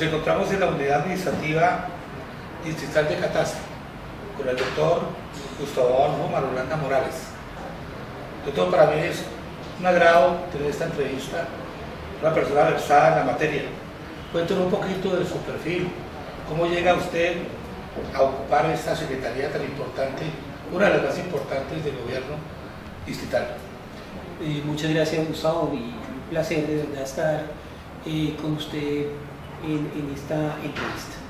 Nos encontramos en la unidad administrativa distrital de Catastro con el doctor Gustavo Adolfo Marulanda Morales. Doctor, para mí es un agrado tener esta entrevista, una persona versada en la materia. Cuéntenos un poquito de su perfil, cómo llega usted a ocupar esta secretaría tan importante, una de las más importantes del gobierno distrital. Muchas gracias, Gustavo, y un placer de verdad estar con usted en esta entrevista.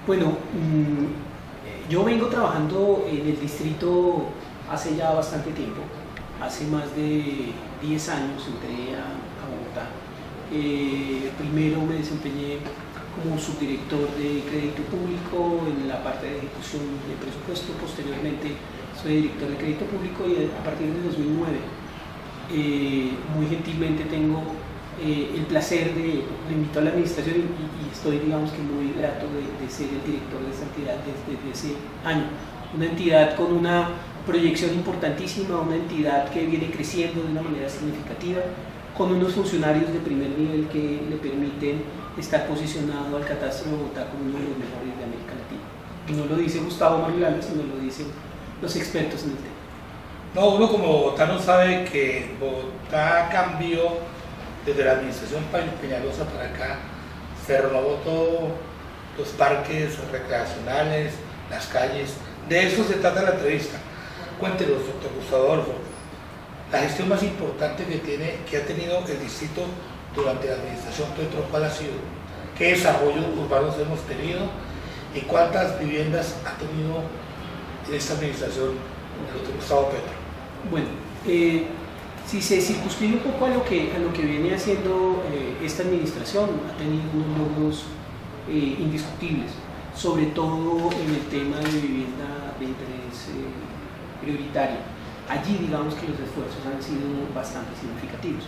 Bueno, yo vengo trabajando en el distrito hace ya bastante tiempo, hace más de 10 años entré a Bogotá. Primero me desempeñé como subdirector de crédito público en la parte de ejecución de presupuesto. Posteriormente soy director de crédito público y a partir de 2009 muy gentilmente tengo el placer de invitar a la administración y estoy, digamos que muy grato de ser el director de esta entidad desde ese año. Una entidad con una proyección importantísima, una entidad que viene creciendo de una manera significativa, con unos funcionarios de primer nivel que le permiten estar posicionado al Catastro de Bogotá como uno de los mejores de América Latina. No lo dice Gustavo Marulanda, sino lo dicen los expertos en el tema. No, uno como bogotano sabe que Bogotá cambió desde la administración Peñalosa para acá, se renovó todo, los parques recreacionales, las calles. De eso se trata la entrevista. Cuéntenos, doctor Gustavo Adolfo, la gestión más importante que ha tenido el distrito durante la administración Petro, ¿cuál ha sido? ¿Qué desarrollos urbanos hemos tenido? ¿Y cuántas viviendas ha tenido en esta administración el doctor Gustavo Petro? Bueno, si se circunscribe un poco a lo que viene haciendo esta administración, ha tenido unos logros indiscutibles, sobre todo en el tema de vivienda de interés prioritario. Allí digamos que los esfuerzos han sido bastante significativos.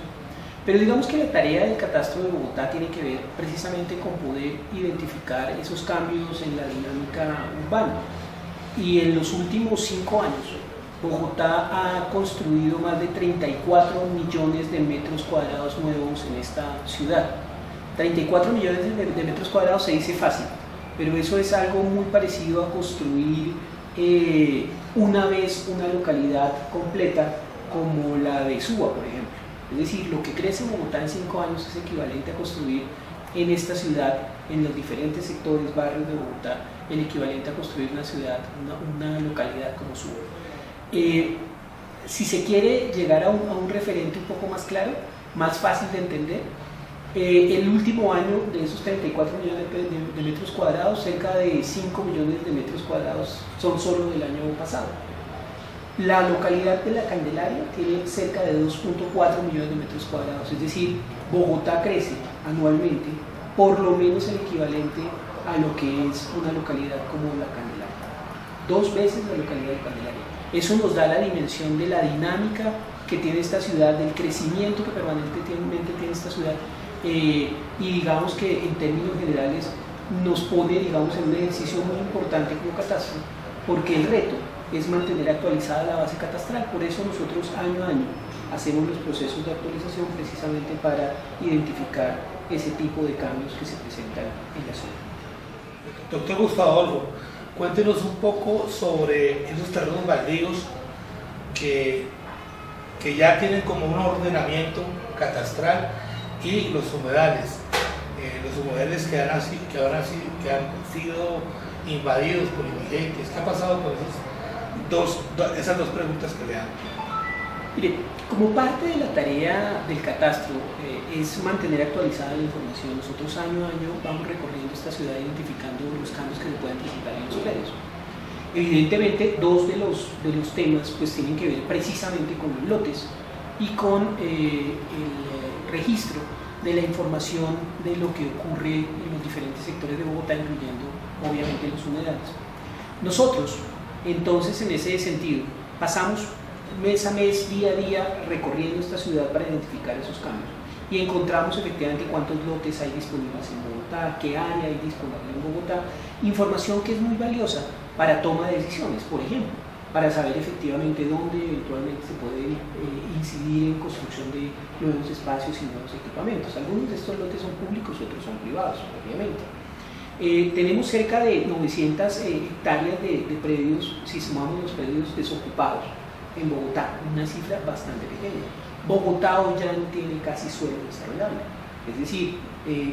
Pero digamos que la tarea del Catastro de Bogotá tiene que ver precisamente con poder identificar esos cambios en la dinámica urbana. Y en los últimos 5 años, Bogotá ha construido más de 34 millones de metros cuadrados nuevos en esta ciudad. 34 millones de metros cuadrados se dice fácil, pero eso es algo muy parecido a construir una vez una localidad completa como la de Suba, por ejemplo. Es decir, lo que crece en Bogotá en 5 años es equivalente a construir en esta ciudad, en los diferentes sectores, barrios de Bogotá, el equivalente a construir una ciudad, una localidad como Suba. Si se quiere llegar a un referente un poco más claro, más fácil de entender, el último año de esos 34 millones de metros cuadrados, cerca de 5 millones de metros cuadrados son solo del año pasado. La localidad de La Candelaria tiene cerca de 2.4 millones de metros cuadrados, es decir, Bogotá crece anualmente por lo menos el equivalente a lo que es una localidad como La Candelaria, 2 veces la localidad de Candelaria. Eso nos da la dimensión de la dinámica que tiene esta ciudad, del crecimiento que permanentemente tiene esta ciudad, y digamos que en términos generales nos pone, digamos, en un ejercicio muy importante como catastro, porque el reto es mantener actualizada la base catastral. Por eso nosotros año a año hacemos los procesos de actualización precisamente para identificar ese tipo de cambios que se presentan en la ciudad. Doctor Gustavo Adolfo, cuéntenos un poco sobre esos terrenos baldíos que ya tienen como un ordenamiento catastral y los humedales que han sido invadidos por indigentes. ¿Qué ha pasado con esas dos preguntas que le hago? Mire, como parte de la tarea del catastro es mantener actualizada la información. Nosotros año a año vamos recorriendo esta ciudad identificando los cambios que se pueden presentar en los predios. Evidentemente, 2 de los temas pues tienen que ver precisamente con los lotes y con el registro de la información de lo que ocurre en los diferentes sectores de Bogotá, incluyendo obviamente los humedales. Nosotros, entonces, en ese sentido, pasamos mes a mes, día a día, recorriendo esta ciudad para identificar esos cambios y encontramos efectivamente cuántos lotes hay disponibles en Bogotá, qué área hay disponible en Bogotá, información que es muy valiosa para toma de decisiones, por ejemplo, para saber efectivamente dónde eventualmente se puede incidir en construcción de nuevos espacios y nuevos equipamientos. Algunos de estos lotes son públicos y otros son privados, obviamente. Tenemos cerca de 900 hectáreas de predios, si sumamos los predios desocupados en Bogotá, una cifra bastante pequeña. Bogotá hoy ya no tiene casi suelo desarrollable, es decir,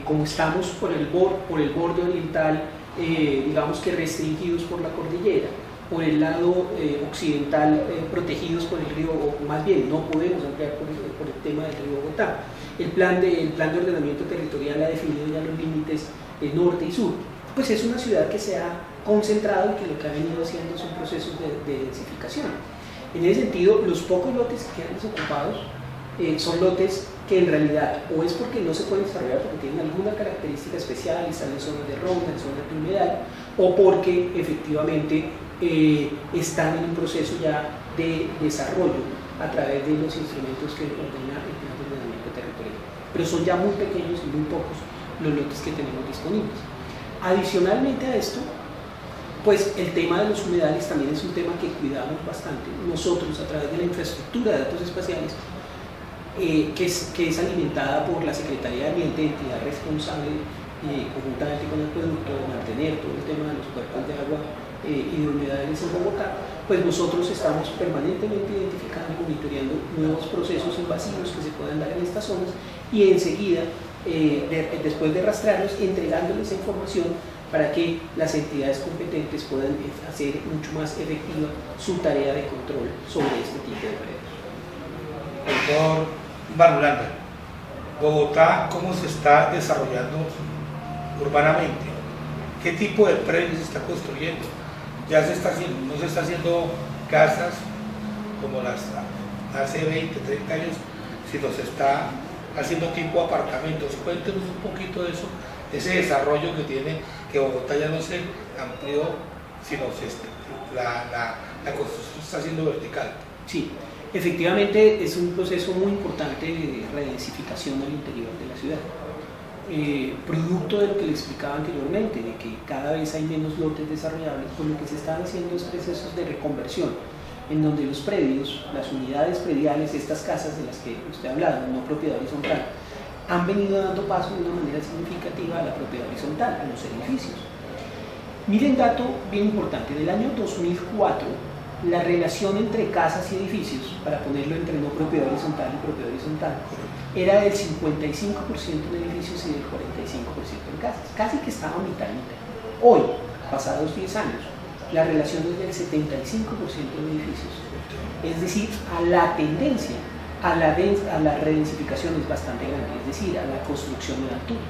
como estamos por el borde oriental, digamos que restringidos por la cordillera, por el lado occidental protegidos por el río, o más bien no podemos ampliar por el tema del río Bogotá. El plan de ordenamiento territorial ha definido ya los límites norte y sur. Pues es una ciudad que se ha concentrado y que lo que ha venido haciendo son procesos de densificación. En ese sentido, los pocos lotes que quedan desocupados son lotes que en realidad o es porque no se pueden desarrollar porque tienen alguna característica especial, están en zonas de ronda, en zonas de humedad, o porque efectivamente están en un proceso ya de desarrollo a través de los instrumentos que ordena el plan de ordenamiento territorial. Pero son ya muy pequeños y muy pocos los lotes que tenemos disponibles. Adicionalmente a esto, pues el tema de los humedales también es un tema que cuidamos bastante. Nosotros, a través de la infraestructura de datos espaciales, que es alimentada por la Secretaría de Ambiente, entidad responsable conjuntamente con el acueducto de mantener todo el tema de los cuerpos de agua y de humedales en Bogotá, pues nosotros estamos permanentemente identificando y monitoreando nuevos procesos invasivos que se puedan dar en estas zonas y enseguida, después de rastrearlos, entregándoles esa información para que las entidades competentes puedan hacer mucho más efectiva su tarea de control sobre este tipo de predios. Doctor Marulanda, Bogotá, ¿cómo se está desarrollando urbanamente? ¿Qué tipo de predios se está construyendo? Ya se está haciendo, no se está haciendo casas como las hace 20, 30 años, sino se está haciendo tipo apartamentos. Cuéntenos un poquito de eso, ese desarrollo que tiene, que Bogotá ya no se amplió, sino la construcción está siendo vertical. Sí. Efectivamente es un proceso muy importante de redensificación al interior de la ciudad. Producto de lo que le explicaba anteriormente, de que cada vez hay menos lotes desarrollables, pues lo que se están haciendo es procesos de reconversión, en donde los predios, las unidades prediales, estas casas de las que usted ha hablado, no propiedad horizontal, han venido dando paso de una manera significativa a la propiedad horizontal, a los edificios. Miren dato bien importante, en el año 2004, la relación entre casas y edificios, para ponerlo entre no propiedad horizontal y propiedad horizontal, era del 55% en edificios y del 45% en casas, casi que estaba mitad y mitad. Hoy, pasados 10 años, la relación es del 75% en edificios, es decir, a la tendencia a la redensificación es bastante grande, es decir, a la construcción de altura.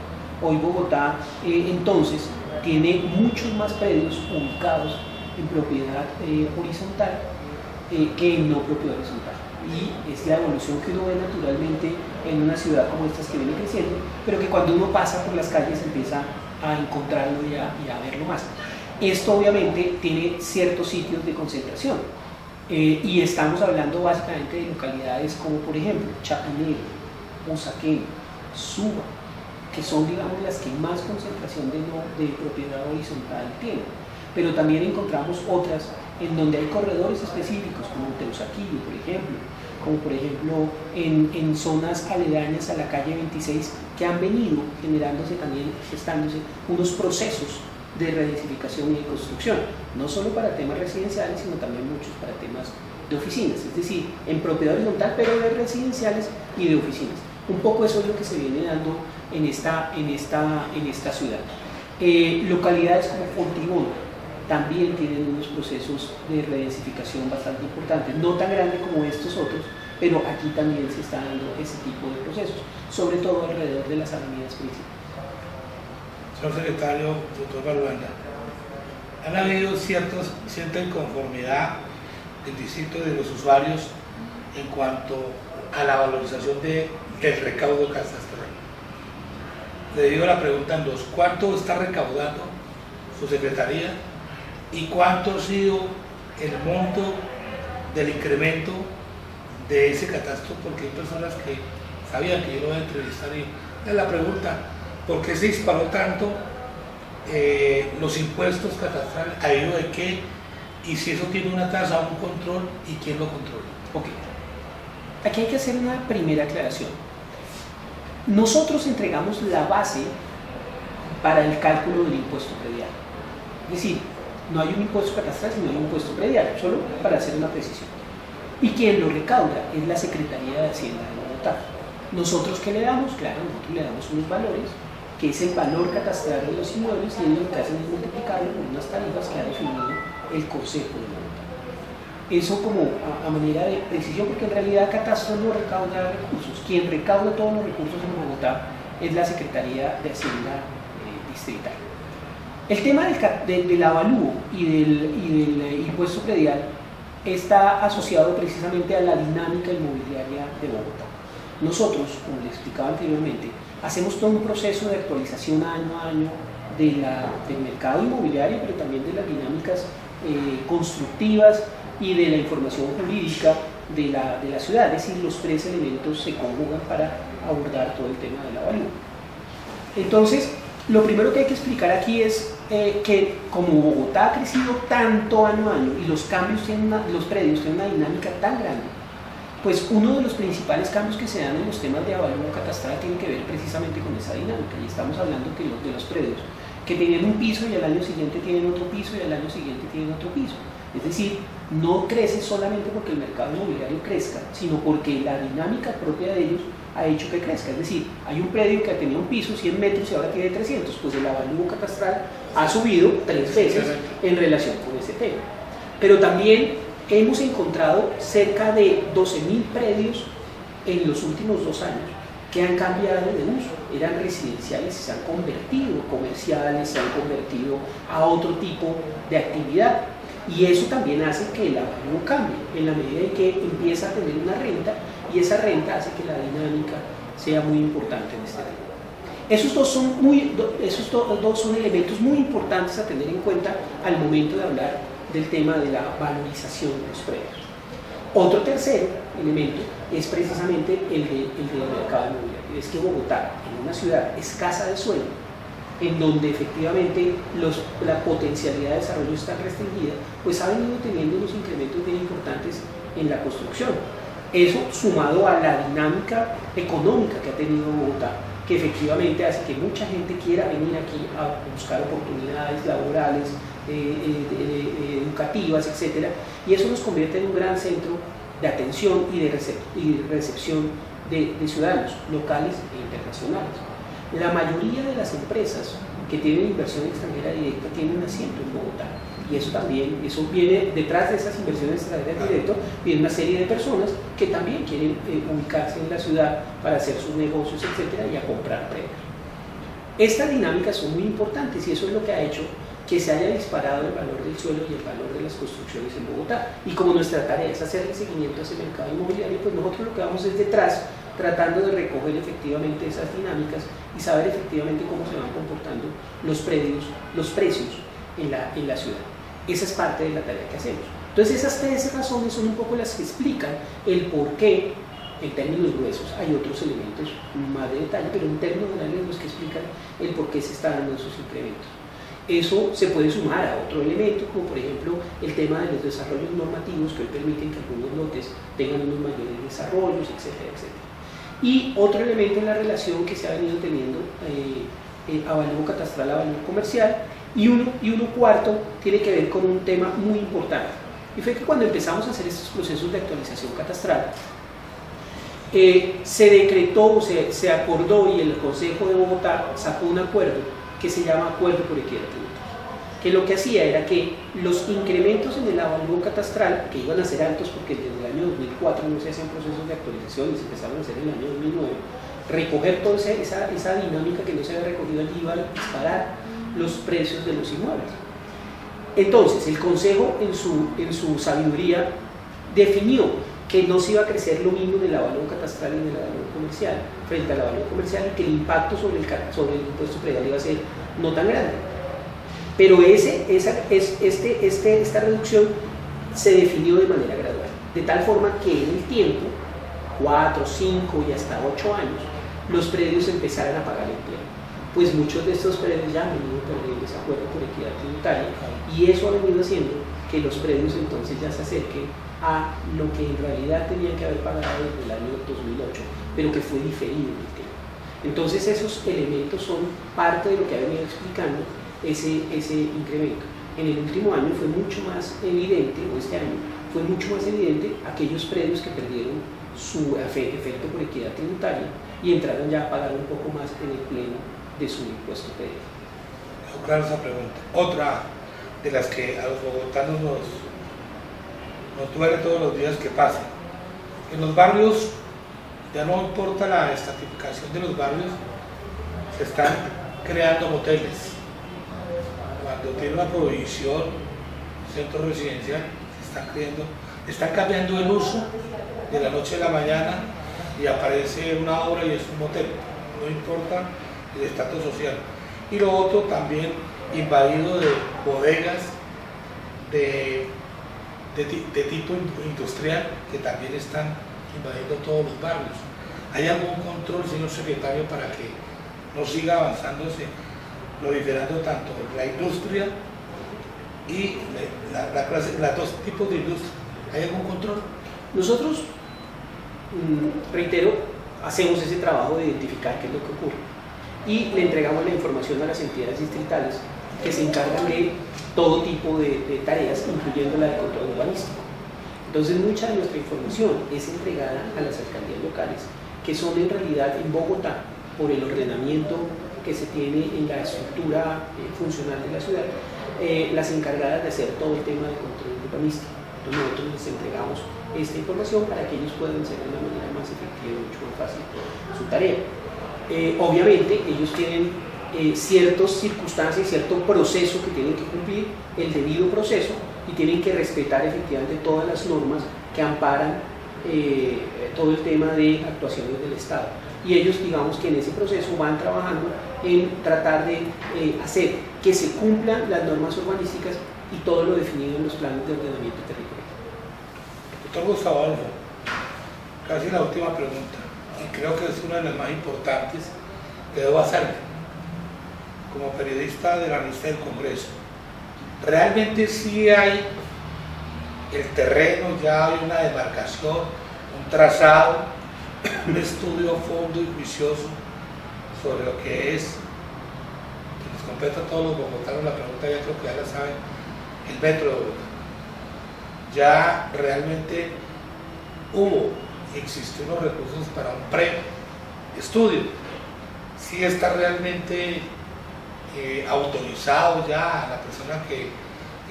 Hoy Bogotá, entonces, tiene muchos más predios ubicados en propiedad horizontal que en no propiedad horizontal, y es la evolución que uno ve naturalmente en una ciudad como esta que viene creciendo, pero que cuando uno pasa por las calles empieza a encontrarlo y a verlo más. Esto obviamente tiene ciertos sitios de concentración y estamos hablando básicamente de localidades como por ejemplo Chapinero, Usaquén, Suba, que son digamos las que más concentración de propiedad horizontal tienen. Pero también encontramos otras en donde hay corredores específicos, como Teusaquillo, por ejemplo, como por ejemplo en zonas aledañas a la calle 26, que han venido generándose también, gestándose unos procesos de redensificación y de construcción, no solo para temas residenciales, sino también muchos para temas de oficinas, es decir, en propiedad horizontal, pero de residenciales y de oficinas. Un poco eso es lo que se viene dando en esta ciudad. Localidades como Fontibón también tienen unos procesos de redensificación bastante importantes, no tan grandes como estos otros, pero aquí también se está dando ese tipo de procesos, sobre todo alrededor de las avenidas principales. Señor secretario, doctor Marulanda, han habido cierta inconformidad del distrito de los usuarios en cuanto a la valorización del recaudo catastral. Le digo la pregunta en dos: ¿cuánto está recaudando su secretaría y cuánto ha sido el monto del incremento de ese catastro? Porque hay personas que sabían que yo lo iba a entrevistar y la pregunta: ¿por qué se disparó tanto los impuestos catastrales? ¿A ello de qué? Y si eso tiene una tasa o un control, ¿y quién lo controla? Ok. aquí hay que hacer una primera aclaración. Nosotros entregamos la base para el cálculo del impuesto predial. Es decir, no hay un impuesto catastral, sino hay un impuesto predial, solo para hacer una precisión. Y quien lo recauda es la Secretaría de Hacienda de Bogotá. ¿Nosotros qué le damos? Claro, nosotros le damos unos valores, que es el valor catastral de los inmuebles, y ellos lo que hacen es multiplicarlo por unas tarifas que ha definido el Consejo de Bogotá. Eso como a manera de precisión, porque en realidad Catastro no recauda recursos. Quien recauda todos los recursos en Bogotá es la Secretaría de Hacienda Distrital. El tema del avalúo y del impuesto predial está asociado precisamente a la dinámica inmobiliaria de Bogotá. Nosotros, como les explicaba anteriormente, hacemos todo un proceso de actualización año a año del mercado inmobiliario, pero también de las dinámicas constructivas y de la información jurídica de la ciudad. Es decir, los tres elementos se conjugan para abordar todo el tema del avalúo. Entonces, lo primero que hay que explicar aquí es que como Bogotá ha crecido tanto año a año y los predios tienen una dinámica tan grande, pues uno de los principales cambios que se dan en los temas de avalúo catastral tiene que ver precisamente con esa dinámica. Y estamos hablando de los predios que tenían un piso y al año siguiente tienen otro piso y al año siguiente tienen otro piso. Es decir, no crece solamente porque el mercado inmobiliario crezca, sino porque la dinámica propia de ellos ha hecho que crezca. Es decir, hay un predio que tenía un piso, 100 metros, y ahora tiene 300, pues el avalúo catastral ha subido 3 veces en relación con ese tema. Pero también hemos encontrado cerca de 12.000 predios en los últimos 2 años que han cambiado de uso, eran residenciales y se han convertido comerciales, se han convertido a otro tipo de actividad. Y eso también hace que el avalúo cambie, en la medida en que empieza a tener una renta, y esa renta hace que la dinámica sea muy importante en este tema. Esos dos son elementos muy importantes a tener en cuenta al momento de hablar del tema de la valorización de los predios. Otro tercer elemento es precisamente el del mercado inmobiliario. Es que Bogotá, en una ciudad escasa de suelo, en donde efectivamente la potencialidad de desarrollo está restringida, pues ha venido teniendo unos incrementos bien importantes en la construcción. Eso sumado a la dinámica económica que ha tenido Bogotá, que efectivamente hace que mucha gente quiera venir aquí a buscar oportunidades laborales, educativas, etc. Y eso nos convierte en un gran centro de atención y de recepción de ciudadanos locales e internacionales. La mayoría de las empresas que tienen inversión extranjera directa tienen asiento en Bogotá, y eso viene detrás de esas inversiones extranjeras directas, viene una serie de personas que también quieren ubicarse en la ciudad para hacer sus negocios, etcétera, y a comprar predios. Estas dinámicas son muy importantes y eso es lo que ha hecho que se haya disparado el valor del suelo y el valor de las construcciones en Bogotá. Y como nuestra tarea es hacerle seguimiento a ese mercado inmobiliario, pues nosotros lo que vamos es detrás, tratando de recoger efectivamente esas dinámicas y saber efectivamente cómo se van comportando los precios en la ciudad. Esa es parte de la tarea que hacemos. Entonces esas 3 razones son un poco las que explican el por qué, en términos gruesos. Hay otros elementos más de detalle, pero en términos generales los que explican el por qué se están dando esos incrementos. Eso se puede sumar a otro elemento, como por ejemplo el tema de los desarrollos normativos que hoy permiten que algunos lotes tengan unos mayores desarrollos, etcétera, etcétera. Y otro elemento es la relación que se ha venido teniendo avalúo catastral, avalúo comercial, y uno cuarto tiene que ver con un tema muy importante. Y fue que cuando empezamos a hacer estos procesos de actualización catastral, se decretó, se acordó, y el Consejo de Bogotá sacó un acuerdo que se llama Acuerdo por Equidad Tributaria, que lo que hacía era que los incrementos en el avalúo catastral, que iban a ser altos porque desde el año 2004 no se hacían procesos de actualización y se empezaron a hacer en el año 2009, recoger toda esa dinámica que no se había recogido allí iba a disparar los precios de los inmuebles. Entonces el Consejo en su sabiduría definió que no se iba a crecer lo mismo en el avalúo catastral y en el avalúo comercial frente al avalúo comercial, y que el impacto sobre el impuesto predial iba a ser no tan grande. Pero esta reducción se definió de manera gradual, de tal forma que en el tiempo, 4, 5 y hasta 8 años, los predios empezaran a pagar el empleo. Pues muchos de estos predios ya han venido perdiendo ese acuerdo por equidad tributaria, y eso ha venido haciendo que los predios entonces ya se acerquen a lo que en realidad tenían que haber pagado desde el año 2008, pero que fue diferido en el tiempo. Entonces esos elementos son parte de lo que ha venido explicando ese incremento. En el último año fue mucho más evidente, o este año, fue mucho más evidente aquellos predios que perdieron su efecto por equidad tributaria y entraron ya a pagar un poco más en el pleno de su impuesto predial. Claro, esa pregunta. Otra de las que a los bogotanos nos duele todos los días que pase. En los barrios, ya no importa la estratificación de los barrios, se están creando moteles. Cuando tiene una prohibición, centro residencial, están cambiando el uso de la noche a la mañana y aparece una obra y es un motel, no importa el estatus social. Y lo otro también invadido de bodegas de tipo industrial que también están invadiendo todos los barrios. ¿Hay algún control, señor secretario, para que no siga avanzándose, proliferando tanto la industria y los dos tipos de industria? ¿Hay algún control? Nosotros, reitero, hacemos ese trabajo de identificar qué es lo que ocurre y le entregamos la información a las entidades distritales que se encargan de todo tipo de tareas, incluyendo la de control urbanístico. Entonces, mucha de nuestra información es entregada a las alcaldías locales, que son en realidad en Bogotá, por el ordenamiento que se tiene en la estructura funcional de la ciudad, las encargadas de hacer todo el tema de control urbanístico. Entonces, nosotros les entregamos esta información para que ellos puedan hacer de una manera más efectiva y mucho más fácil su tarea. Obviamente, ellos tienen ciertas circunstancias y cierto proceso que tienen que cumplir, el debido proceso, y tienen que respetar efectivamente todas las normas que amparan todo el tema de actuaciones del Estado. Y ellos, digamos que en ese proceso van trabajando en tratar de hacer que se cumplan las normas urbanísticas y todo lo definido en los planes de ordenamiento territorial. Doctor Gustavo Adolfo, casi la última pregunta, y creo que es una de las más importantes que debo hacerle como periodista de la revista del Congreso. Realmente sí hay el terreno, ya hay una demarcación, un trazado, un estudio a fondo y juicioso sobre lo que es, que nos compete a todos los bogotanos. La pregunta ya creo que ya la saben, el metro de Bogotá. Ya realmente hubo y existió unos recursos para un pre-estudio. Sí está realmente autorizado ya a la persona que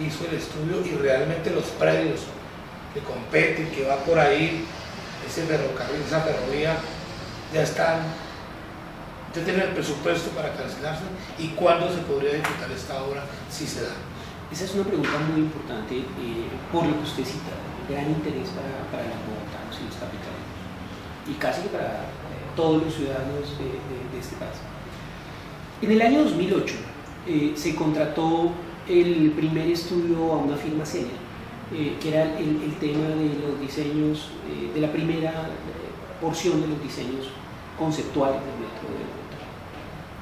hizo el estudio, y realmente los predios que competen, que va por ahí, ese ferrocarril, esa ferrovía, ya tienen el presupuesto para cancelarse. ¿Y cuándo se podría ejecutar esta obra si se da? Esa es una pregunta muy importante, por lo que usted cita, gran interés para los bogotanos y los capitalinos, y casi para todos los ciudadanos de este país. En el año 2008 se contrató el primer estudio a una firma seria, que era el tema de los diseños, de la primera porción de los diseños conceptuales del metro de Bogotá.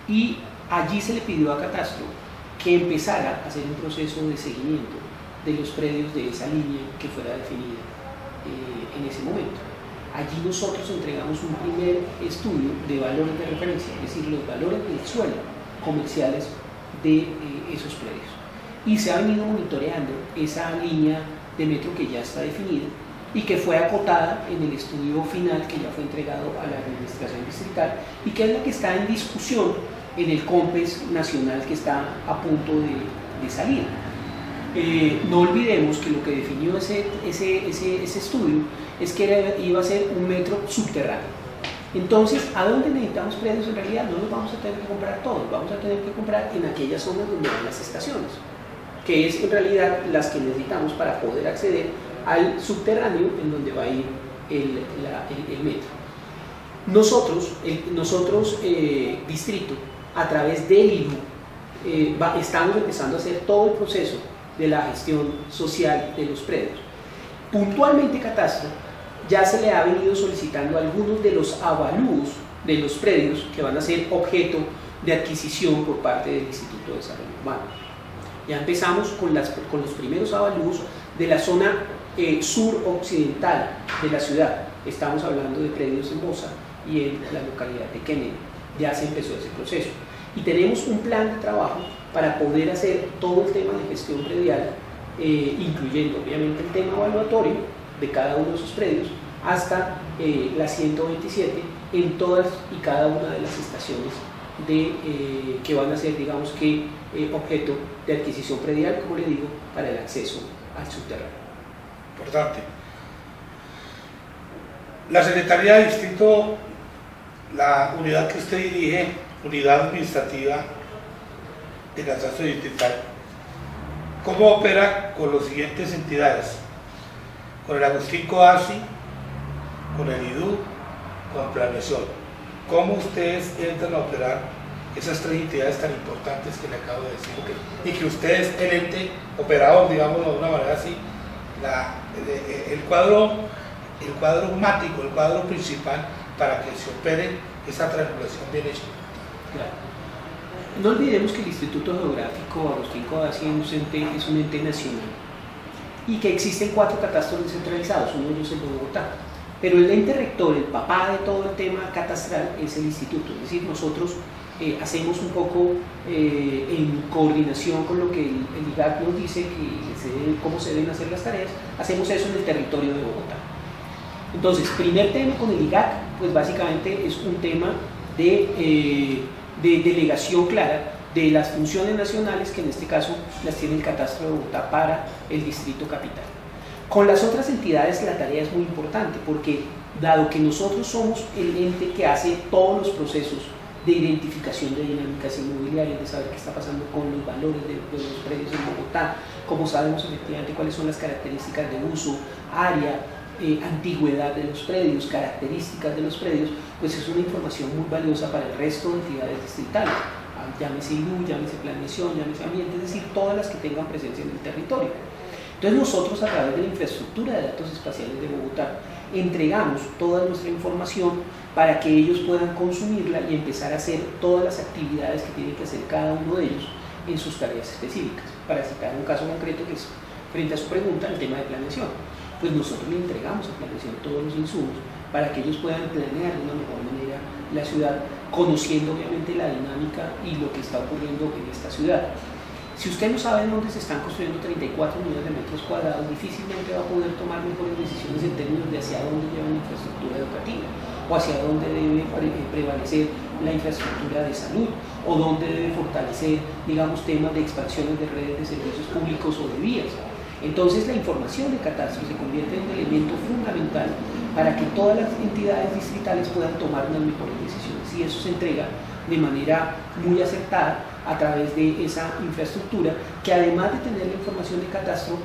Y allí se le pidió a Catastro que empezara a hacer un proceso de seguimiento de los predios de esa línea que fuera definida en ese momento. Allí nosotros entregamos un primer estudio de valores de referencia, es decir, los valores del suelo comerciales de esos predios. Y se ha venido monitoreando esa línea de metro que ya está definida y que fue acotada en el estudio final que ya fue entregado a la administración distrital y que es la que está en discusión en el COMPES nacional que está a punto de salir. No olvidemos que lo que definió ese estudio es que iba a ser un metro subterráneo. Entonces, ¿a dónde necesitamos predios? En realidad no los vamos a tener que comprar todos, vamos a tener que comprar en aquellas zonas donde van las estaciones, que es en realidad las que necesitamos para poder acceder al subterráneo en donde va a ir el metro. Nosotros, distrito, a través del ILU, estamos empezando a hacer todo el proceso de la gestión social de los predios. Puntualmente, Catastro ya se le ha venido solicitando algunos de los avalúos de los predios que van a ser objeto de adquisición por parte del Instituto de Desarrollo Urbano. Ya empezamos con los primeros avalúos de la zona suroccidental de la ciudad. Estamos hablando de predios en Moza y en la localidad de Kennedy. Ya se empezó ese proceso. Y tenemos un plan de trabajo para poder hacer todo el tema de gestión predial, incluyendo obviamente el tema evaluatorio de cada uno de esos predios, hasta la 127 en todas y cada una de las estaciones que van a ser, digamos que, objeto de adquisición predial, como le digo, para el acceso al subterráneo. Importante. La Secretaría de Distrito, la unidad que usted dirige, unidad administrativa de catastro distrital, ¿cómo opera con las siguientes entidades? Con el Agustín Codazzi, con el IDU, con Planeación. ¿Cómo ustedes entran a operar esas tres entidades tan importantes que le acabo de decir? Y que usted es el ente operador, digamos de una manera así, el cuadro mático, el cuadro principal para que se opere esa triangulación bien hecha. Claro. No olvidemos que el Instituto Geográfico Agustín Codazzi es un ente nacional y que existen 4 catastros descentralizados, uno de ellos es el de Bogotá. Pero el ente rector, el papá de todo el tema catastral, es el instituto. Es decir, nosotros hacemos un poco en coordinación con lo que el IGAC nos dice, cómo se deben hacer las tareas, hacemos eso en el territorio de Bogotá. Entonces, primer tema con el IGAC, pues básicamente es un tema de delegación clara de las funciones nacionales, que en este caso las tiene el catastro de Bogotá para el distrito capital. Con las otras entidades la tarea es muy importante porque, dado que nosotros somos el ente que hace todos los procesos de identificación de dinámicas inmobiliarias, de saber qué está pasando con los valores de los predios en Bogotá, cómo sabemos efectivamente cuáles son las características de uso, área, antigüedad de los predios, características de los predios, pues es una información muy valiosa para el resto de entidades distritales, llámese IDU, llámese Planeación, llámese Ambiente, es decir, todas las que tengan presencia en el territorio. Entonces nosotros, a través de la infraestructura de datos espaciales de Bogotá, entregamos toda nuestra información para que ellos puedan consumirla y empezar a hacer todas las actividades que tiene que hacer cada uno de ellos en sus tareas específicas. Para citar un caso concreto que es, frente a su pregunta, el tema de planeación. Pues nosotros le entregamos a Planeación todos los insumos para que ellos puedan planear de una mejor manera la ciudad, conociendo obviamente la dinámica y lo que está ocurriendo en esta ciudad. Si usted no sabe dónde se están construyendo 34 millones de metros cuadrados, difícilmente va a poder tomar mejores decisiones en términos de hacia dónde lleva la infraestructura educativa, o hacia dónde debe prevalecer la infraestructura de salud, o dónde debe fortalecer, digamos, temas de expansiones de redes de servicios públicos o de vías. Entonces la información de catastro se convierte en un elemento fundamental para que todas las entidades distritales puedan tomar unas mejores decisiones, y eso se entrega de manera muy acertada a través de esa infraestructura que, además de tener la información de catastro,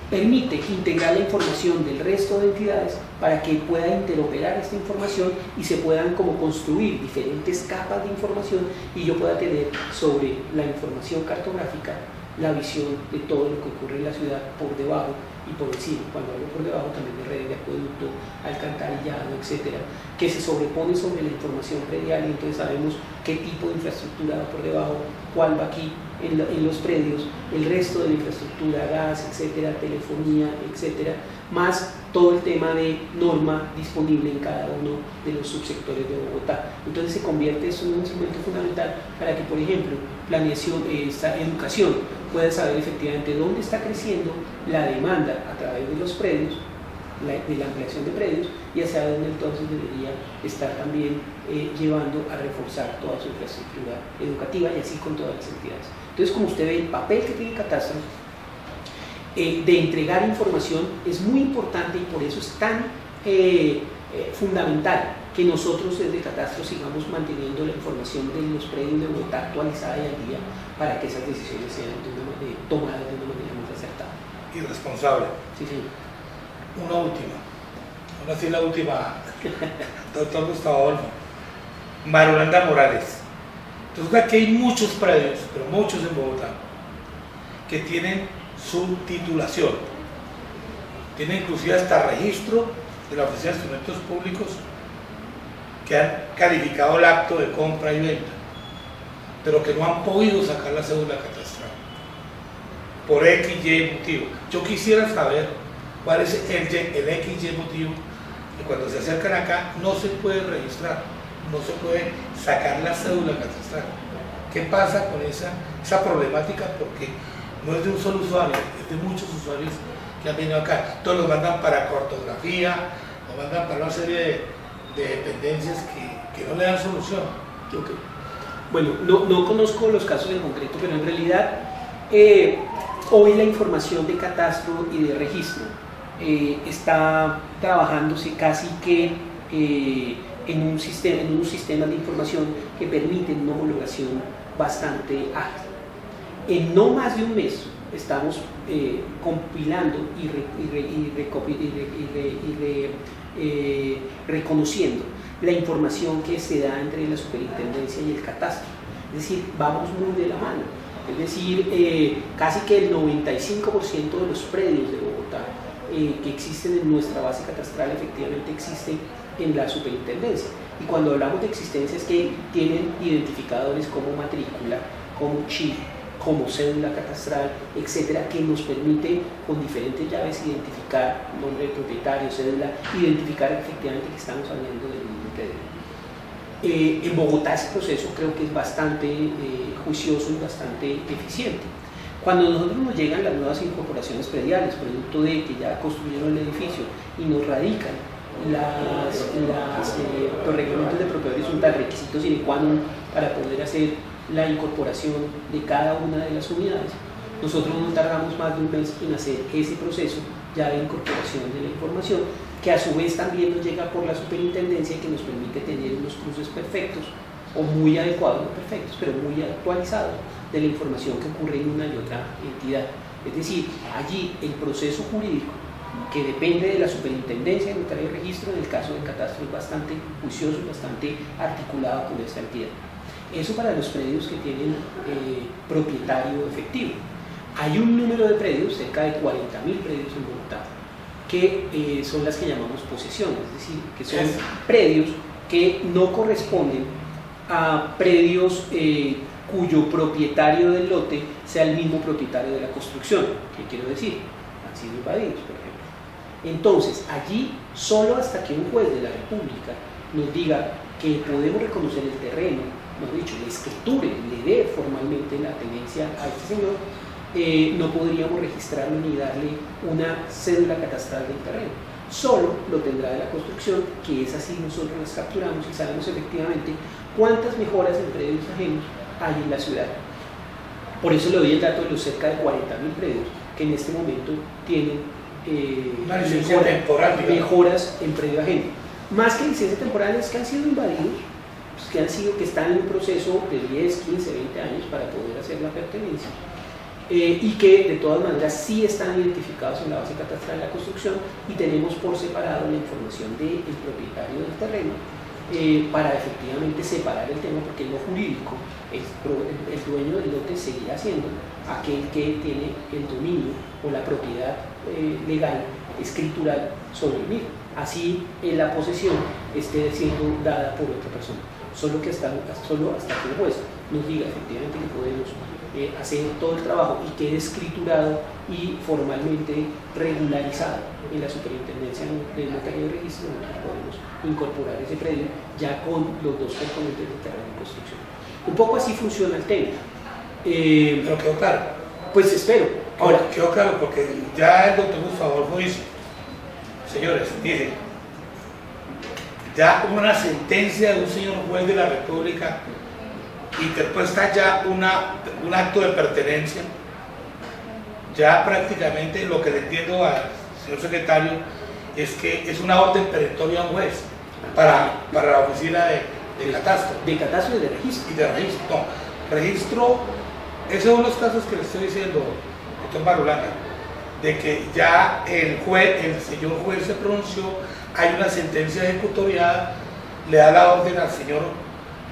permite integrar la información del resto de entidades para que pueda interoperar esta información y se puedan como construir diferentes capas de información y yo pueda tener sobre la información cartográfica la visión de todo lo que ocurre en la ciudad por debajo y por encima. Cuando hablo por debajo también de redes de acueducto, alcantarillado, etcétera, que se sobrepone sobre la información predial, y entonces sabemos qué tipo de infraestructura va por debajo, cuál va aquí en los predios, el resto de la infraestructura, gas, etcétera, telefonía, etcétera, más todo el tema de norma disponible en cada uno de los subsectores de Bogotá. Entonces se convierte eso en un instrumento fundamental para que, por ejemplo, planeación, esta educación pueda saber efectivamente dónde está creciendo la demanda a través de los predios, de la ampliación de predios, y hacia dónde entonces debería estar también llevando a reforzar toda su infraestructura educativa, y así con todas las entidades. Entonces, como usted ve, el papel que tiene Catastro de entregar información es muy importante, y por eso es tan fundamental que nosotros desde Catastro sigamos manteniendo la información de los predios de Bogotá actualizada y al día para que esas decisiones sean tomadas de una manera más acertada. Y responsable. Sí, sí. Una última, ahora sí la última, doctor Gustavo Olmo. Marulanda Morales. Entonces aquí hay muchos predios, pero muchos en Bogotá, que tienen su titulación. Tienen inclusive hasta registro de la Oficina de Instrumentos Públicos que han calificado el acto de compra y venta, pero que no han podido sacar la cédula catastral por X, Y motivo. Yo quisiera saber cuál es el XY motivo, que cuando se acercan acá no se puede registrar, no se puede sacar la cédula catastral. ¿Qué pasa con esa problemática? Porque no es de un solo usuario, es de muchos usuarios que han venido acá. Todos los mandan para cartografía, o mandan para una serie de dependencias que no le dan solución. Okay. Bueno, no conozco los casos en concreto, pero en realidad hoy la información de catastro y de registro está trabajándose casi que en unos sistemas de información que permiten una homologación bastante ágil. En no más de un mes estamos compilando y reconociendo la información que se da entre la superintendencia y el catastro. Es decir, vamos muy de la mano. Es decir, casi que el 95% de los predios de Bogotá que existen en nuestra base catastral efectivamente existen en la superintendencia. Y cuando hablamos de existencia es que tienen identificadores como matrícula, como chip, como cédula catastral, etcétera, que nos permite con diferentes llaves identificar nombre de propietario, cédula, identificar efectivamente que estamos hablando del mismo predio. En Bogotá ese proceso creo que es bastante juicioso y bastante eficiente. Cuando a nosotros nos llegan las nuevas incorporaciones prediales, producto de que ya construyeron el edificio y nos radican los reglamentos de propiedad horizontal, requisitos sine qua non para poder hacer la incorporación de cada una de las unidades, nosotros no tardamos más de un mes en hacer ese proceso ya de incorporación de la información, que a su vez también nos llega por la superintendencia, que nos permite tener unos cruces perfectos o muy adecuados, no perfectos, pero muy actualizados de la información que ocurre en una y otra entidad. Es decir, allí el proceso jurídico que depende de la superintendencia de notario y registro, en el caso del catastro, es bastante juicioso y bastante articulado con esta entidad. Eso para los predios que tienen propietario efectivo. Hay un número de predios, cerca de 40.000 predios en Bogotá, que son las que llamamos posesiones, es decir, que son predios que no corresponden a predios cuyo propietario del lote sea el mismo propietario de la construcción. ¿Qué quiero decir? Han sido invadidos, por ejemplo. Entonces, allí, solo hasta que un juez de la República nos diga que podemos reconocer el terreno, mejor dicho, le escriture, le dé formalmente la tenencia a este señor, no podríamos registrarlo ni darle una cédula catastral del terreno. Solo lo tendrá de la construcción, que es así, nosotros las capturamos y sabemos efectivamente cuántas mejoras en predios ajenos hay en la ciudad. Por eso le doy el dato de los cerca de 40.000 predios que en este momento tienen mejoras en predio ajeno. Más que licencias temporales que han sido invadidos, que están en un proceso de 10, 15, 20 años para poder hacer la pertenencia, y que de todas maneras sí están identificados en la base catastral de la construcción, y tenemos por separado la información del propietario del terreno para efectivamente separar el tema, porque en lo jurídico el dueño del lote seguirá siendo aquel que tiene el dominio o la propiedad legal, escritural sobre el mismo, así la posesión esté siendo dada por otra persona, solo hasta que el juez nos diga efectivamente que podemos hacer todo el trabajo y quede escriturado y formalmente regularizado en la superintendencia del notario de registro. Nosotros podemos incorporar ese predio ya con los dos componentes del terreno de construcción. Un poco así funciona el tema. Pero quedó claro. Pues espero. Ahora, quedó claro, porque ya el doctor Gustavo Adolfo dice, señores, dice, ya una sentencia de un señor juez de la República interpuesta ya un acto de pertenencia, ya prácticamente lo que le entiendo al señor secretario es que es una orden perentoria a un juez para la oficina de catastro. De catastro y de registro. Y de registro, no. Registro, esos son los casos que le estoy diciendo, doctor Marulanda, de que ya el señor juez se pronunció, hay una sentencia ejecutoriada, le da la orden al señor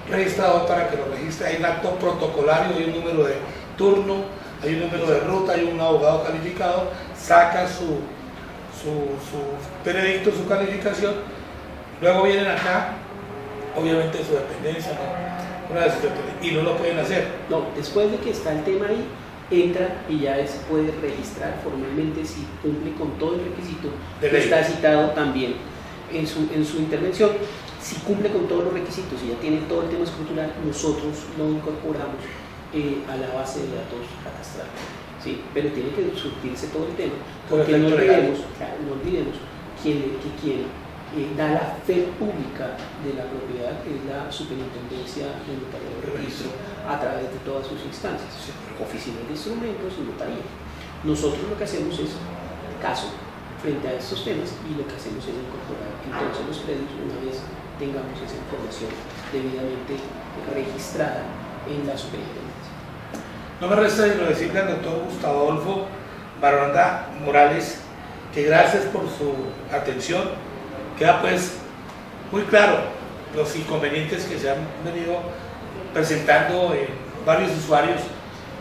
registrador para que lo registre, hay un acto protocolario, hay un número de turno, hay un número de ruta, hay un abogado calificado, saca su veredicto, su calificación, luego vienen acá, obviamente su dependencia, ¿no? Una vez y no lo pueden hacer. No, después de que está el tema ahí, entra y ya se puede registrar formalmente si cumple con todo el requisito De que ley. está citado también en su intervención. Si cumple con todos los requisitos y ya tiene todo el tema escritural, nosotros lo incorporamos a la base de datos catastral. ¿Sí? Pero tiene que surtirse todo el tema, porque no olvidemos, claro, no olvidemos que quien da la fe pública de la propiedad es la Superintendencia de Notaría de Registro a través de todas sus instancias, oficinas de instrumentos y notaría. Nosotros lo que hacemos es caso frente a estos temas y lo que hacemos es incorporar entonces los predios una vez tengamos esa información debidamente registrada en la Superintendencia. No me resta sino decirle al doctor Gustavo Adolfo Baranda Morales que gracias por su atención. Queda pues muy claro los inconvenientes que se han venido presentando en varios usuarios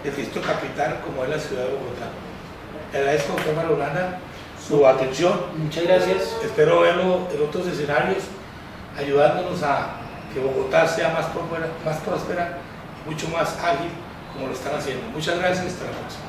del distrito capital como es la ciudad de Bogotá. Le agradezco, doctor Marulanda, su atención. Muchas gracias. Espero verlo en otros escenarios, ayudándonos a que Bogotá sea más próspera y mucho más ágil como lo están haciendo. Muchas gracias, hasta la próxima.